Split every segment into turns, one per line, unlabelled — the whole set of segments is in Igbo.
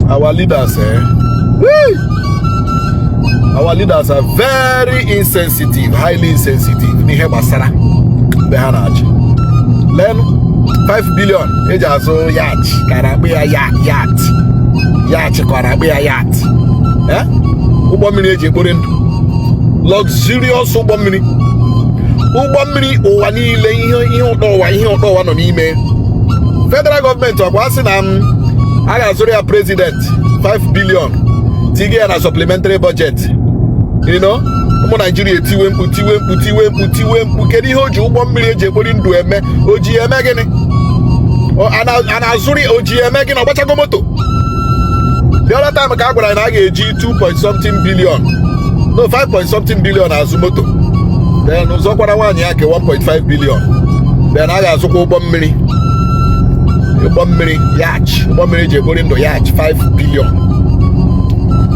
our leaders, our leaders are very insensitive, highly insensitive. Nihe basara behanaji. Then 5 billion. Ejazo Yatch, karabia Yatch, karabia Yatch. Ugbommiri eji ekpori ndụ. Luxurious Ugbommiri. Ugbommiri ụwa niile ihe ụtọ ụwa nọ n'ime. Federal government ọkwa asị na a ga-azụrụ ya president 5 billion tige ya na supplementary budget. You know, ụmụ Nigeria etiwe mkpu kedu ihe o ji Ugbommiri eji ekpori ndụ eme? O ji eme gịnị? A na-azụrụ o ji eme gịnị? Ọgbachago moto. The other time ka a gwara na a ga-eji 2.something billion, no 5.something billion azụ moto. Then ụzọkwara nwaanyị ya ke 1.5 billion. Then a ga-azụkwa Ugbommiri Yatch. Ugbommiri eji ekpori ndụ Yatch 5 billion.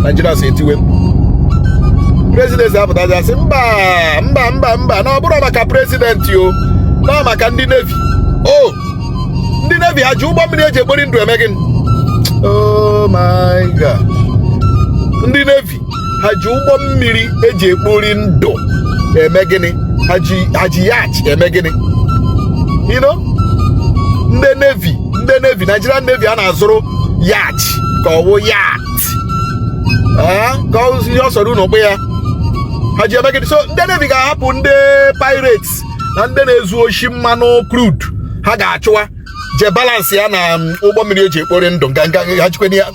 Nigeria si etiwe Presidency apụtazi asị mba na ọ bụrụ maka president yo, na maka ndị Navy. Ndị Navy ha ji Ugbommiri eji ekpori ndụ eme gịnị? Oh my God. Ndị Navy ha ji Ugbommiri eji ekpori ndụ eme gịnị? Ha ji Yatch eme gịnị? You know? Ndị Navy, Nigerian Navy a na-azụrụ Yatch ka ọ wụ yacht. Ka ihe ọ sọrọ n'ụgbọ ya. Ha ji eme gịnị? So ndị Navy ga-ahapụ ndị pirates na ndị na-ezu oshi mmanụ crude. Ha ga-achụwa je balance ya na Ugbommiri eji ekpori ndụ ha jikweni ya.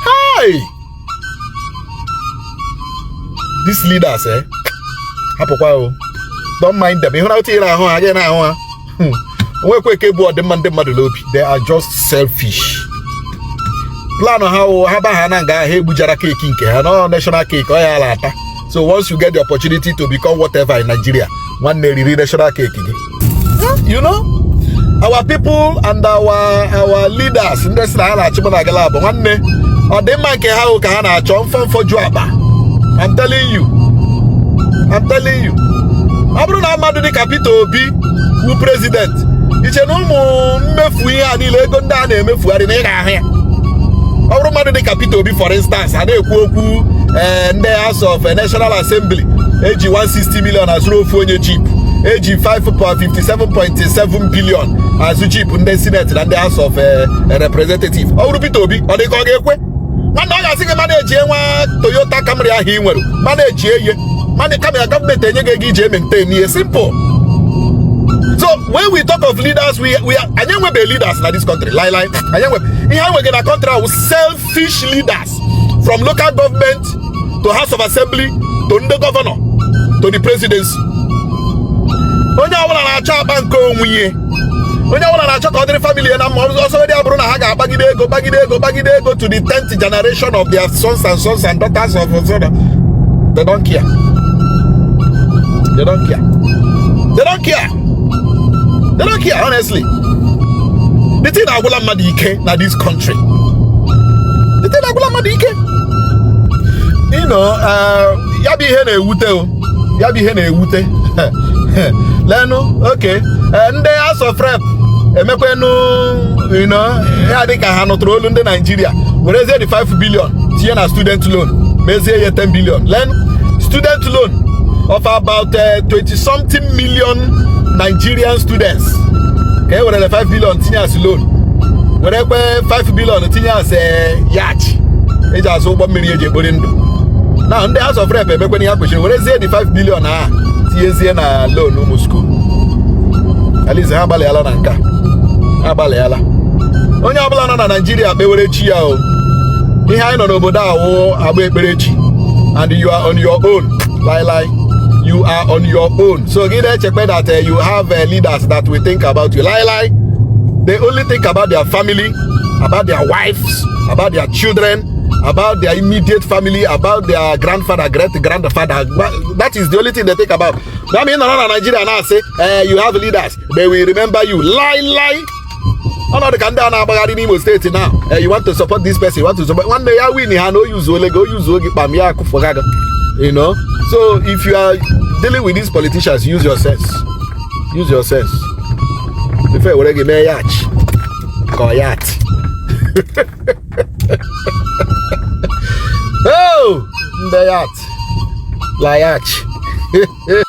Hey! These leaders, hapụkwa o. Don't mind them. Ịhụ na otu ire ahụ ha, agaghị na-ahụ ha. Onwekwe eke bụ ọdịmma ndị mmadụ n'obi. They are just selfish. Plan ha ba ha na nga ha egbujara keeki nke ha, no national cake ọ ya ala ata. So once you get the opportunity to become whatever in Nigeria, nwanne riri national cake gị. You know, our people and our leaders ndị si na ha na-achịkwa na agala abụ nwanne ọ dị mma nke ha ka ha na-achọ mfọmfọ ju akpa. I'm telling you. Ọ bụrụ na mmadụ dị ka Peter Obi bụ president, iche na ụmụ mmefu ihe a niile ego ndị a na-emefugharị na ị ga-ahụ ya. Ọ bụrụ mmadụ dị ka Peter Obi for instance, a na-ekwu okwu ndị House of National Assembly eji 160 million azụrụ ofu onye jeep, eji 5.57.7 billion azụ jeep ndị Senate na ndị House of Representative. Ọ bụrụ Peter Obi, ọ dị ka ọ ga-ekwe? Nwanne ọ ga-asị gị manage nwa Toyota Camry ahụ ị nwere, manage ihe kama ya gọọmenti enye gị ego iji maintain ihe. Simple. So when we talk of leaders, we are anyị enwebe leaders na this country. Anyị enwebe ihe anyị nwege na country ahụ selfish leaders, from local government to House of Assembly to ndị governor to the presidency. Onye ọbụla na-achọ akpa nke onwe ihe, onye ọbụla na-achọ ka ọ dịrị family na mma. Ọsọ dị abụrụ na ha ga-agbagide ego to the 10th generation of their sons and daughters of they don't care. They don't care, honestly. The thing agwụla mmadụ ike na this country. You know, ya bụ ihe na-ewute. Lenu, okay. Ndị House of Rep emekwenu, you know, ya dị ka ha nụtụrụ olu ndị Nigeria. Werezie the 5 billion tinye na student loan, mezie ya 10 billion. Lenu, student loan of about 20-something million Nigerian students. Okay, were the 5 billion tinye as loan. Were 5 billion tinye as Yatch. Eji azụ Ugbommiri eji ekpori ndụ. Now ndị House of Rep emekwenu ya kwesịrị werezie the 5 billion a tinyezie na loan ụmụ school. At least ha agbalịala na nka. Onye ọbụla nọ na Nigeria kpewere chi ya o. Ihe anyị nọ n'obodo awụ agba ekpere chi. And you are on your own. You are on your own. So get check that you have leaders that will think about you. They only think about their family, about their wives, about their children, about their immediate family, about their grandfather, great-grandfather. That is the only thing they think about. I mean, in Nigeria now say you have leaders, they will remember you. Lie. Oh no, the Kanda na Bagari Imo State now. You want to support this person, you want to support one day I win, no use Ole, go use Ogi Pamia Kufogaga. You know? So if you are dealing with these politicians, use your sense. Use your sense. If I were to give me a Yatch. ka Yatch. Oh, the Yatch. La Yatch.